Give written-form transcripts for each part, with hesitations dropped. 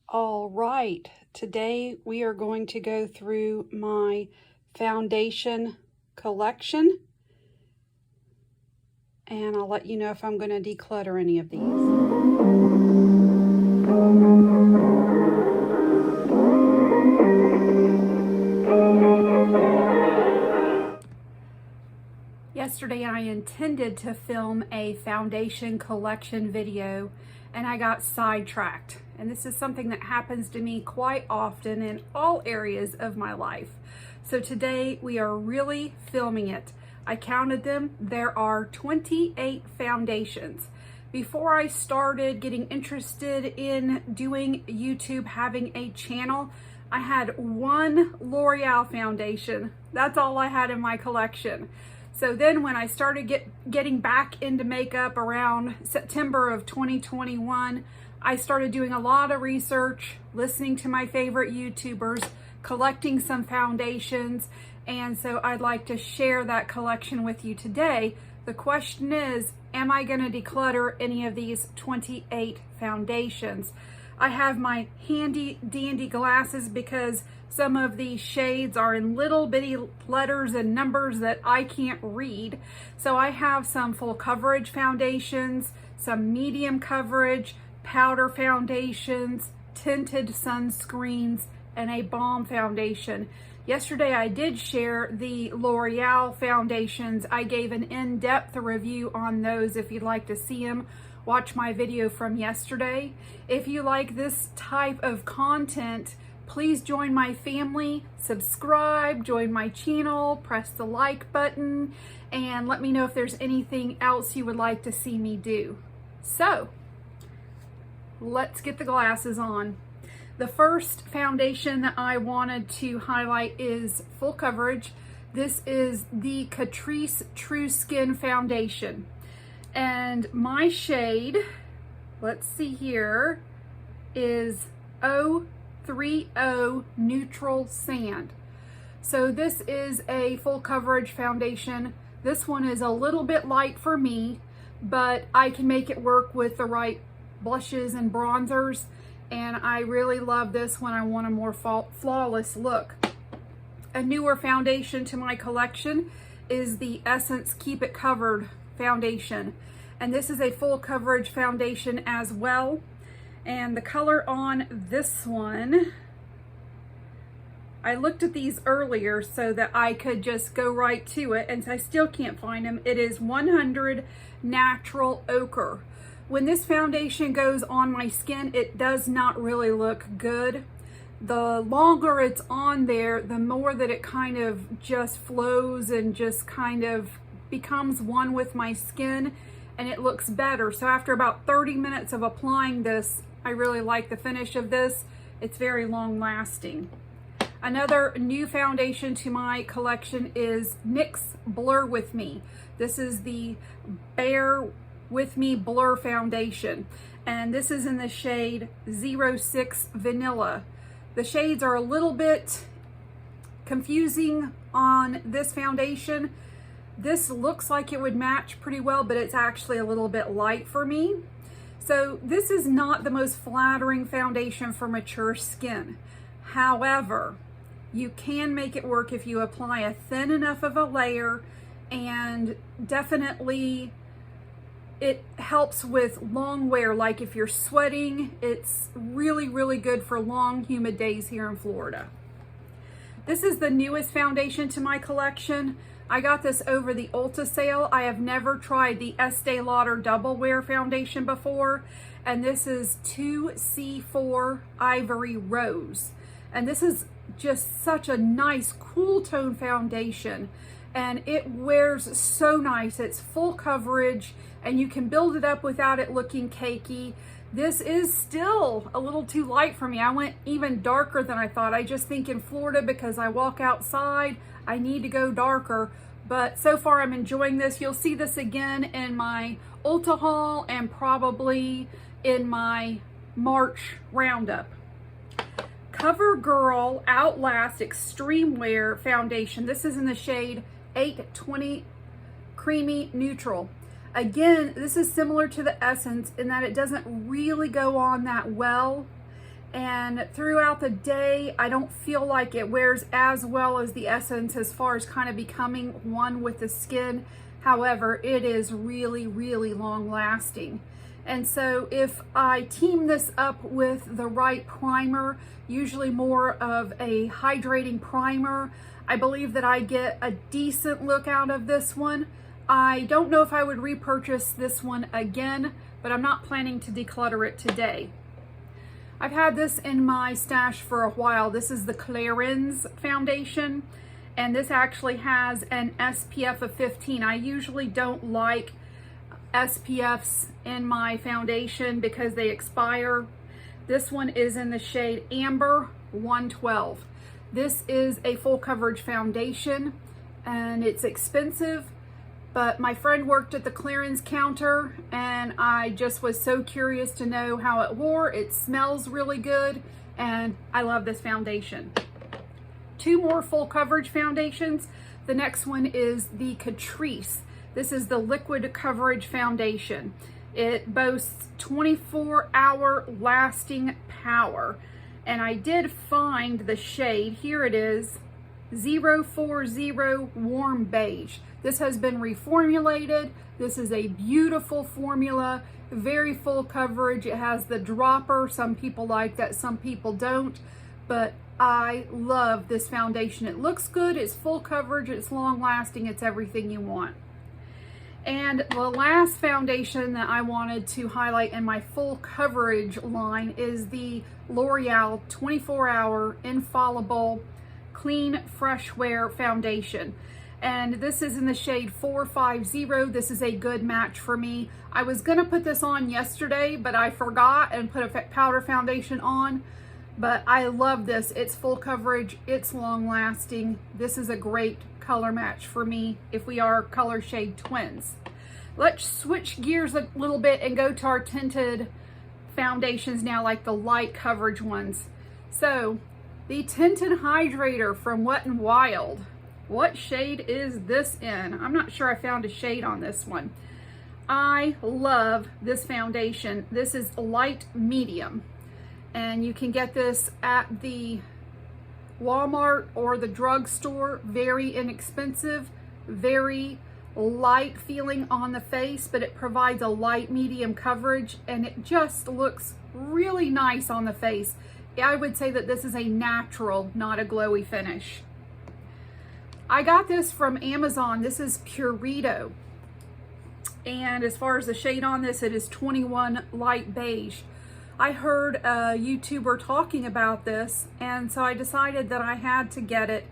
All right, today we are going to go through my foundation collection, and I'll let you know if I'm going to declutter any of these. Yesterday I intended to film a foundation collection video and I got sidetracked. And this is something that happens to me quite often in all areas of my life. So today we are really filming it. I counted them. There are 28 foundations. Before I started getting interested in doing YouTube, having a channel, I had one L'Oreal foundation. That's all I had in my collection. So then when I started getting back into makeup around September of 2021, I started doing a lot of research, listening to my favorite YouTubers, collecting some foundations, and so I'd like to share that collection with you today. The question is, am I going to declutter any of these 28 foundations? I have my handy dandy glasses because some of these shades are in little bitty letters and numbers that I can't read. So I have some full coverage foundations, some medium coverage, powder foundations, tinted sunscreens, and a balm foundation. Yesterday I did share the L'Oreal foundations. I gave an in-depth review on those. If you'd like to see them, watch my video from yesterday. If you like this type of content, please join my family, subscribe, join my channel, press the like button, and let me know if there's anything else you would like to see me do. So, let's get the glasses on. The first foundation that I wanted to highlight is full coverage. This is the Catrice True Skin Foundation. And my shade, let's see here, is 030 Neutral Sand. So this is a full coverage foundation. This one is a little bit light for me, but I can make it work with the right blushes and bronzers. And I really love this when I want a more flawless look. A newer foundation to my collection is the Essence Keep It Covered foundation. And this is a full coverage foundation as well. And the color on this one, I looked at these earlier so that I could just go right to it, and I still can't find them. It is 100 Natural Ochre. When this foundation goes on my skin, it does not really look good. The longer it's on there, the more that it kind of just flows and just kind of becomes one with my skin, and it looks better. So after about 30 minutes of applying this, I really like the finish of this. It's very long lasting. Another new foundation to my collection is NYX Blur With Me. This is the Bare With Me Blur Foundation, and this is in the shade 06 Vanilla. The shades are a little bit confusing on this foundation. This looks like it would match pretty well, but it's actually a little bit light for me. So this is not the most flattering foundation for mature skin. However, you can make it work if you apply a thin enough of a layer, and definitely it helps with long wear. Like if you're sweating, it's really, really good for long, humid days here in Florida. This is the newest foundation to my collection. I got this over the Ulta sale. I have never tried the Estee Lauder Double Wear foundation before, and this is 2C4 Ivory Rose. And this is just such a nice cool tone foundation, and it wears so nice. It's full coverage, and you can build it up without it looking cakey. This is still a little too light for me. I went even darker than I thought. I just think in Florida, because I walk outside, I need to go darker. But so far I'm enjoying this. You'll see this again in my Ulta haul and probably in my March roundup. CoverGirl Outlast Extreme Wear Foundation. This is in the shade 820 Creamy Neutral. Again, this is similar to the Essence in that it doesn't really go on that well, And throughout the day, I don't feel like it wears as well as the Essence as far as kind of becoming one with the skin. However, it is really, really long lasting. And so if I team this up with the right primer, usually more of a hydrating primer, I believe that I get a decent look out of this one. I don't know if I would repurchase this one again, but I'm not planning to declutter it today. I've had this in my stash for a while. This is the Clarins foundation, and this actually has an SPF of 15. I usually don't like SPFs in my foundation because they expire. This one is in the shade Amber 112. This is a full coverage foundation and it's expensive, but my friend worked at the Clarins counter and I just was so curious to know how it wore. It smells really good and I love this foundation. Two more full coverage foundations. The next one is the Catrice. This is the liquid coverage foundation. It boasts 24-hour lasting power. And I did find the shade, here it is, 040 Warm Beige. This has been reformulated. This is a beautiful formula, very full coverage. It has the dropper. Some people like that, some people don't. But I love this foundation. It looks good, it's full coverage, it's long lasting, it's everything you want. And the last foundation that I wanted to highlight in my full coverage line is the L'Oreal 24-Hour Infallible Clean Fresh Wear Foundation. And this is in the shade 450. This is a good match for me. I was gonna put this on yesterday, but I forgot and put a powder foundation on. But I love this. It's full coverage, it's long lasting. This is a great color match for me if we are color shade twins. Let's switch gears a little bit and go to our tinted foundations now, like the light coverage ones. So the Tinted Hydrator from Wet n Wild. What shade is this in? I'm not sure I found a shade on this one. I love this foundation. This is light medium. And you can get this at the Walmart or the drugstore. Very inexpensive, very light feeling on the face, but it provides a light medium coverage and it just looks really nice on the face. I would say that this is a natural, not a glowy finish. I got this from Amazon. This is Purito. And as far as the shade on this, it is 21 Light Beige. I heard a YouTuber talking about this, and so I decided that I had to get it.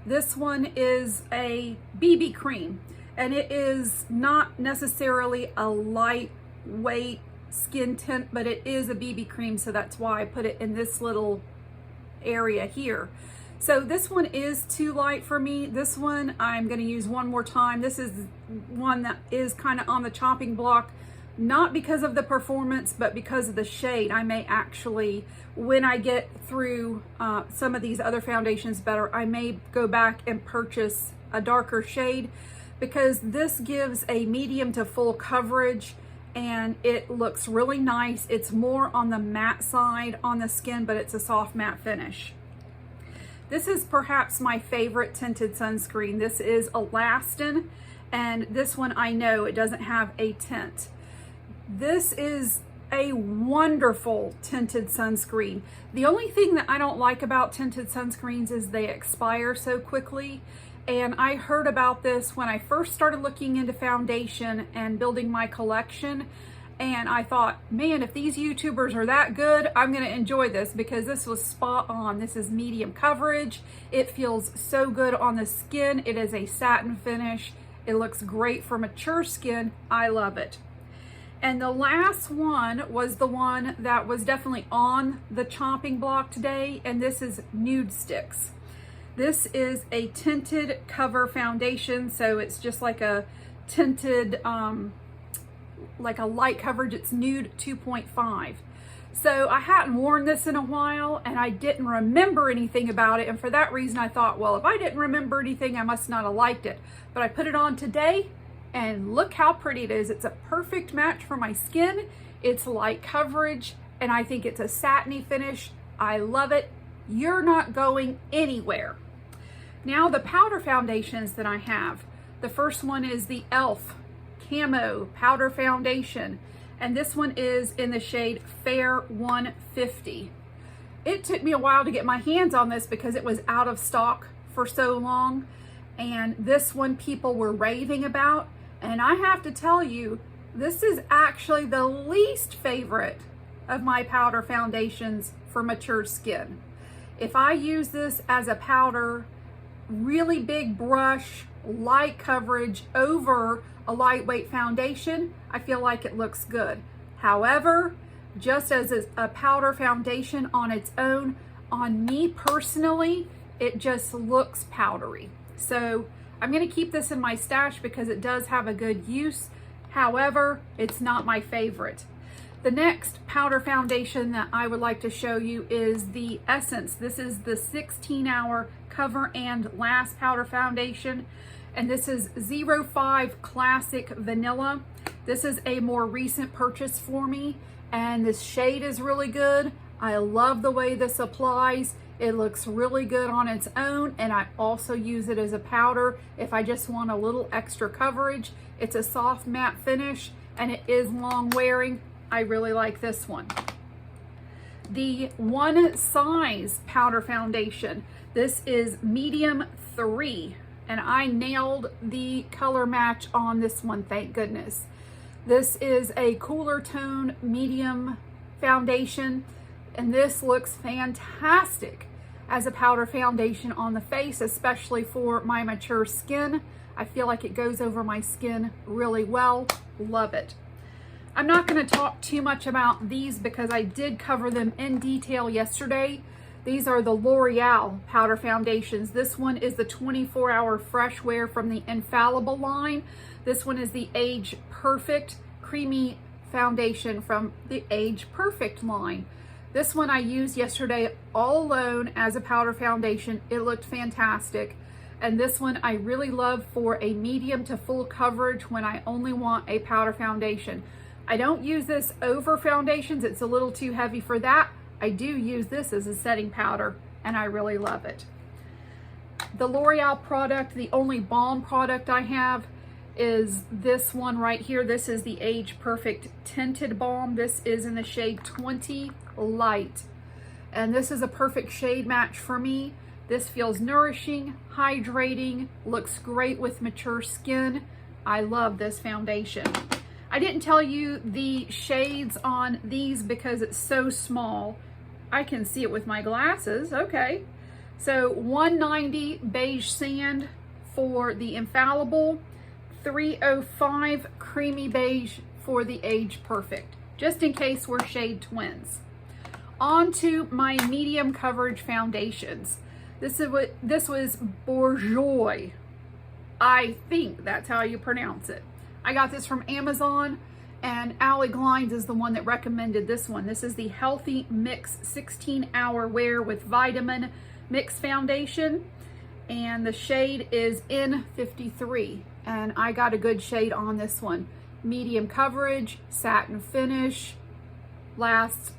This one is a BB cream, and it is not necessarily a lightweight skin tint, but it is a BB cream, so that's why I put it in this little area here. So this one is too light for me. This one I'm going to use one more time. This is one that is kind of on the chopping block. Not because of the performance, but because of the shade. I may actually, when I get through some of these other foundations better, I may go back and purchase a darker shade because this gives a medium to full coverage and it looks really nice. It's more on the matte side on the skin, but it's a soft matte finish. This is perhaps my favorite tinted sunscreen. This is Alastin, and this one I know it doesn't have a tint. This is a wonderful tinted sunscreen. The only thing that I don't like about tinted sunscreens is they expire so quickly. And I heard about this when I first started looking into foundation and building my collection. And I thought, man, if these YouTubers are that good, I'm going to enjoy this because this was spot on. This is medium coverage. It feels so good on the skin. It is a satin finish. It looks great for mature skin. I love it. And the last one was the one that was definitely on the chopping block today, and this is Nudestix. This is a tinted cover foundation, so it's just like a tinted, like a light coverage. It's Nude 2.5. So I hadn't worn this in a while, and I didn't remember anything about it, and for that reason I thought, well, if I didn't remember anything, I must not have liked it. But I put it on today, and look how pretty it is. It's a perfect match for my skin. It's light coverage, and I think it's a satiny finish. I love it. You're not going anywhere. Now the powder foundations that I have. The first one is the e.l.f. Camo Powder Foundation. And this one is in the shade Fair 150. It took me a while to get my hands on this because it was out of stock for so long. And this one people were raving about. And I have to tell you, this is actually the least favorite of my powder foundations for mature skin. If I use this as a powder, really big brush, light coverage over a lightweight foundation, I feel like it looks good. However, just as a powder foundation on its own, on me personally, it just looks powdery. So I'm going to keep this in my stash because it does have a good use. However, it's not my favorite. The next powder foundation that I would like to show you is the Essence. This is the 16-hour Cover and Last powder foundation, and this is 05 Classic Vanilla. This is a more recent purchase for me, and this shade is really good. I love the way this applies. It looks really good on its own, and I also use it as a powder if I just want a little extra coverage. It's a soft matte finish, and it is long wearing. I really like this one. The One Size powder foundation. This is medium 3, and I nailed the color match on this one, thank goodness. This is a cooler tone medium foundation, and this looks fantastic as a powder foundation on the face, especially for my mature skin. I feel like it goes over my skin really well. Love it. I'm not going to talk too much about these because I did cover them in detail yesterday. These are the L'Oreal powder foundations. This one is the 24-hour fresh wear from the Infallible line. This one is the Age Perfect creamy foundation from the Age Perfect line. This one I used yesterday all alone as a powder foundation. It looked fantastic. And this one I really love for a medium to full coverage when I only want a powder foundation. I don't use this over foundations. It's a little too heavy for that. I do use this as a setting powder, and I really love it. The L'Oreal product, the only balm product I have, is this one right here. This is the Age Perfect Tinted Balm. This is in the shade 20 Light. And this is a perfect shade match for me. This feels nourishing, hydrating, looks great with mature skin. I love this foundation. I didn't tell you the shades on these because it's so small. I can see it with my glasses. Okay. So 190 Beige Sand for the Infallible, 305 Creamy Beige for the Age Perfect, just in case we're shade twins. On to my medium coverage foundations. This was Bourjois. I think that's how you pronounce it. I got this from Amazon, and Allie Glines is the one that recommended this one. This is the Healthy Mix 16-hour wear with vitamin mix foundation, and the shade is N53, and I got a good shade on this one. Medium coverage, satin finish, lasts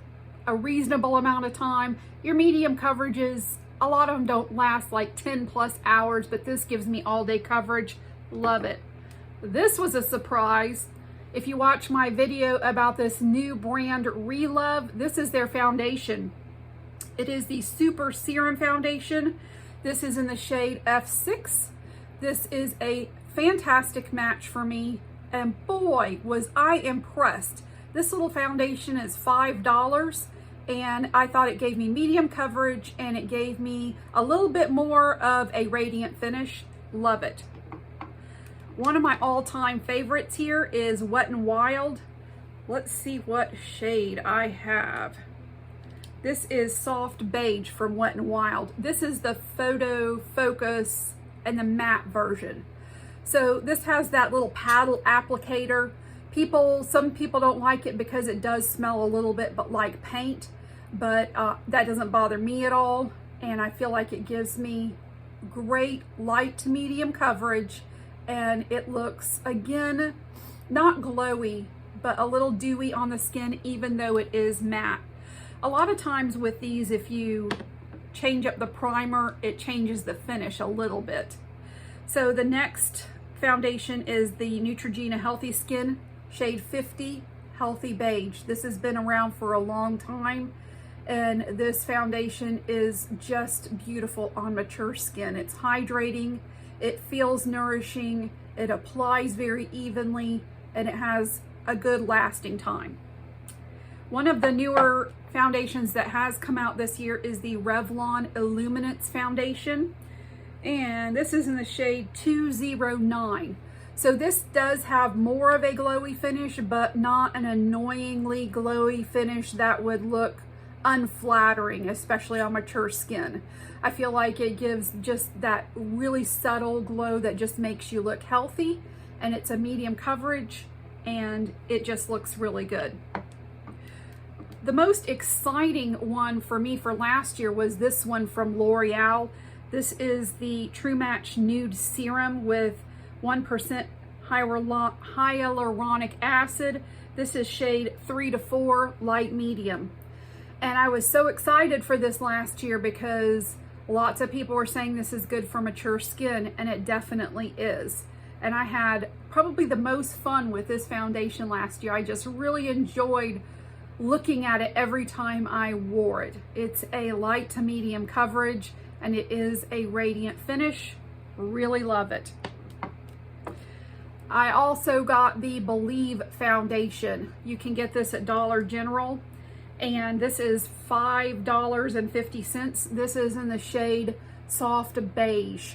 a reasonable amount of time. Your medium coverages, a lot of them don't last like 10 plus hours, but this gives me all day coverage. Love it. This was a surprise. If you watch my video about this new brand, Relove, this is their foundation. It is the Super Serum Foundation. This is in the shade F6. This is a fantastic match for me, and boy, was I impressed. This little foundation is $5, and I thought it gave me medium coverage, and it gave me a little bit more of a radiant finish. Love it. One of my all-time favorites here is Wet n Wild. Let's see what shade I have. This is Soft Beige from Wet n Wild. This is the Photo Focus and the matte version. So this has that little paddle applicator. Some people don't like it because it does smell a little bit but like paint, but that doesn't bother me at all. And I feel like it gives me great light to medium coverage. And it looks, again, not glowy, but a little dewy on the skin, even though it is matte. A lot of times with these, if you change up the primer, it changes the finish a little bit. So the next foundation is the Neutrogena Healthy Skin shade 50 Healthy Beige. This has been around for a long time, and this foundation is just beautiful on mature skin. It's hydrating, it feels nourishing, it applies very evenly, and it has a good lasting time. One of the newer foundations that has come out this year is the Revlon Illuminance Foundation, and this is in the shade 209. So this does have more of a glowy finish, but not an annoyingly glowy finish that would look unflattering, especially on mature skin. I feel like it gives just that really subtle glow that just makes you look healthy, and it's a medium coverage, and it just looks really good. The most exciting one for me for last year was this one from L'Oreal. This is the True Match Nude Serum with 1% hyaluronic acid. This is shade 3 to 4, light medium. And I was so excited for this last year because lots of people were saying this is good for mature skin, and it definitely is. And I had probably the most fun with this foundation last year. I just really enjoyed looking at it every time I wore it. It's a light to medium coverage, and it is a radiant finish. Really love it. I also got the Believe foundation. You can get this at Dollar General, and this is $5.50. This is in the shade Soft Beige.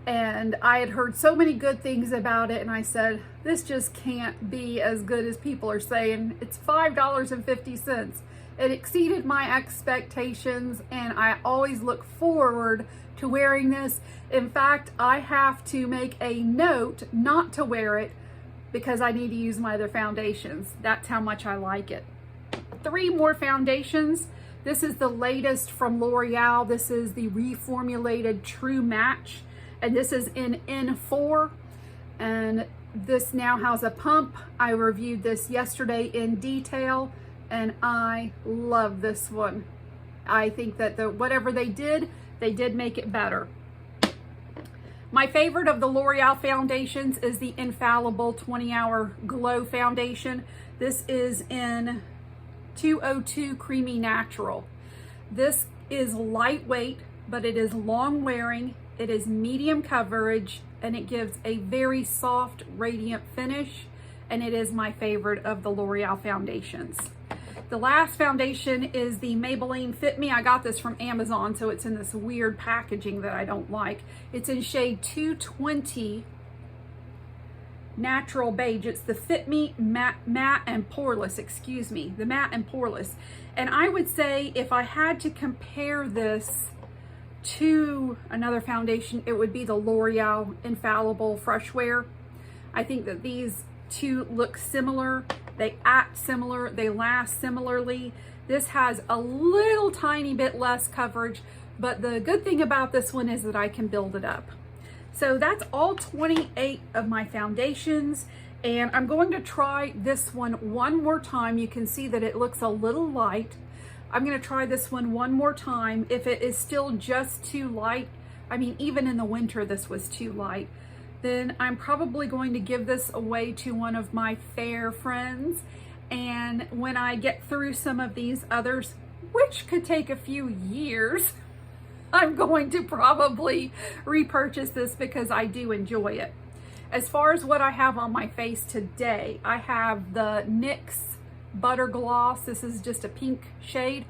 And I had heard so many good things about it, and I said, this just can't be as good as people are saying. It's $5.50. It exceeded my expectations, and I always look forward to wearing this. In fact, I have to make a note not to wear it because I need to use my other foundations. That's how much I like it. 3 more foundations. This is the latest from L'Oreal. This is the reformulated True Match, and this is in N4, and this now has a pump. I reviewed this yesterday in detail, and I love this one. I think that whatever they did make it better. My favorite of the L'Oreal foundations is the Infallible 20-Hour Glow Foundation. This is in 202 Creamy Natural. This is lightweight, but it is long wearing, it is medium coverage, and it gives a very soft, radiant finish, and it is my favorite of the L'Oreal foundations. The last foundation is the Maybelline Fit Me. I got this from Amazon, so it's in this weird packaging that I don't like. It's in shade 220 Natural Beige. It's the Fit Me Matte and Poreless, excuse me, the Matte and Poreless. And I would say if I had to compare this to another foundation, it would be the L'Oreal Infallible Fresh Wear. I think that these two look similar, they act similar, they last similarly. This has a little tiny bit less coverage, but the good thing about this one is that I can build it up. So that's all 28 of my foundations, and I'm going to try this one more time. You can see that it looks a little light. I'm going to try this one more time. If it is still just too light, I mean, even in the winter this was too light, then I'm probably going to give this away to one of my fair friends. And when I get through some of these others, which could take a few years, I'm going to probably repurchase this because I do enjoy it. As far as what I have on my face today, I have the NYX Butter Gloss. This is just a pink shade.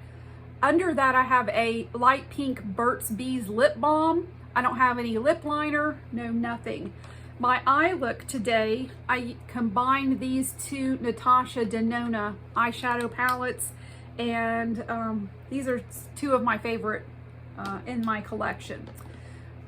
Under that, I have a light pink Burt's Bees lip balm. I don't have any lip liner, no nothing. My eye look today, I combined these two Natasha Denona eyeshadow palettes, and these are 2 of my favorite in my collection.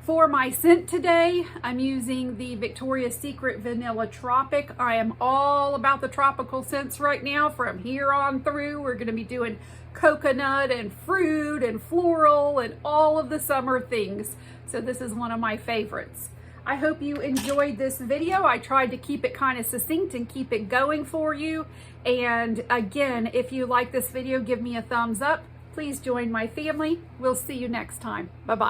For my scent today, I'm using the Victoria's Secret Vanilla Tropic. I am all about the tropical scents right now from here on through. We're going to be doing coconut and fruit and floral and all of the summer things. So this is one of my favorites. I hope you enjoyed this video. I tried to keep it kind of succinct and keep it going for you. And again, if you like this video, give me a thumbs up. Please join my family. We'll see you next time. Bye-bye.